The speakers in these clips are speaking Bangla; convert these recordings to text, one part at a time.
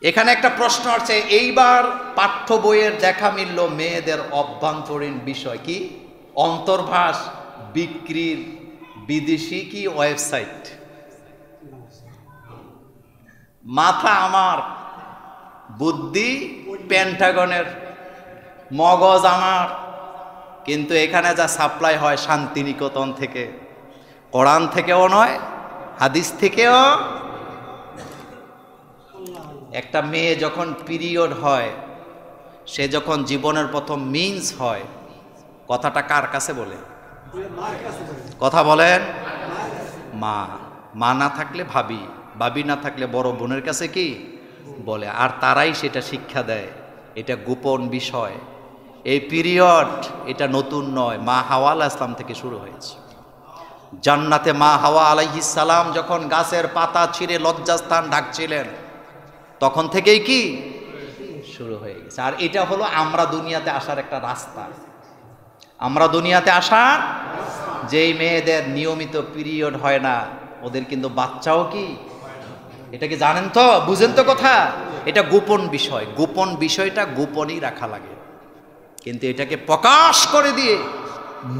এখানে একটা প্রশ্ন আছে, এইবার পাঠ্য বইয়ের দেখা মিলল মেয়েদের অভ্যন্তরীণ বিষয় কি? অন্তর্ভাস, বিক্রির বিদেশি কি ওয়েবসাইট। মাথা আমার, বুদ্ধি পেন্টাগনের, মগজ আমার, কিন্তু এখানে যা সাপ্লাই হয় শান্তিনিকেতন থেকে, কোরআন থেকেও নয়, হাদিস থেকেও। একটা মেয়ে যখন পিরিয়ড হয়, সে যখন জীবনের প্রথম মিন্স হয়, কথাটা কার কাছে বলে? কথা বলেন। মা। মা না থাকলে ভাবি, ভাবি না থাকলে বড় বোনের কাছে কি বলে, আর তারাই সেটা শিক্ষা দেয়। এটা গোপন বিষয়। এই পিরিয়ড এটা নতুন নয়, মা হাওয়া আলাইহিস সালাম থেকে শুরু হয়েছে। জান্নাতে মা হাওয়া আলাইহিস সালাম যখন গাছের পাতা ছিঁড়ে লজ্জাস্থান ঢাকছিলেন, তখন থেকেই কি শুরু হয়ে গেছে। আর এটা হলো আমরা দুনিয়াতে আসার একটা রাস্তা। আমরা দুনিয়াতে আসার, যেই মেয়েদের নিয়মিত পিরিয়ড হয় না, ওদের কিন্তু বাচ্চাও কি, এটা কি জানেন তো, বুঝেন তো কথা? এটা গোপন বিষয়। গোপন বিষয়টা গোপনই রাখা লাগে, কিন্তু এটাকে প্রকাশ করে দিয়ে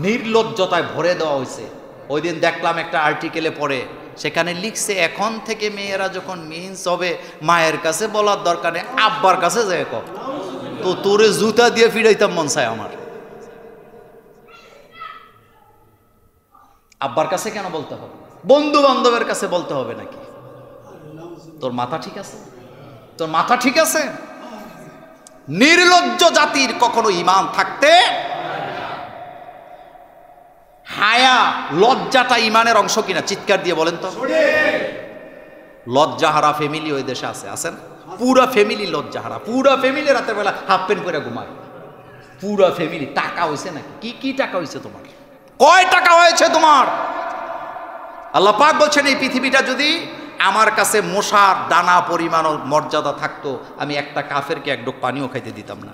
নির্লজ্জতায় ভরে দেওয়া হয়েছে। ওই দিন দেখলাম একটা আর্টিকেলে পড়ে, সেখানে লিখছে এখন থেকে মেয়েরা যখন মিন্স হবে মায়ের কাছে বলার দরকার নেই, আব্বার কাছে যায় কম। তো তোরে জুতা দিয়ে ফিরাইতাম মন চায় আমার। আব্বার কাছে কেন বলতে হবে? বন্ধু বান্ধবের কাছে বলতে হবে নাকি? তোর মাথা ঠিক আছে? তোর মাথা ঠিক আছে? নির্লজ্জ জাতির কখনো ঈমান থাকতে, হায়া লজ্জাটা ঈমানের অংশ কিনা চিৎকার দিয়ে বলেন তো। লজ্জাহারা ফ্যামিলি ওই দেশে আছে, আছেন? পুরা ফ্যামিলি লজ্জাহারা, পুরা ফ্যামিলি রাতের বেলা হাফ প্যান্ট করে ঘুমায়। পুরা ফ্যামিলি। টাকা হয়েছে নাকি? কি কি টাকা হয়েছে তোমার? কয় টাকা হয়েছে তোমার? আল্লাহ পাক বলছেন, এই পৃথিবীটা যদি আমার কাছে মশার দানা পরিমাণ মর্যাদা থাকতো, আমি একটা কাফেরকে এক ডোক পানিও খাইতে দিতাম না।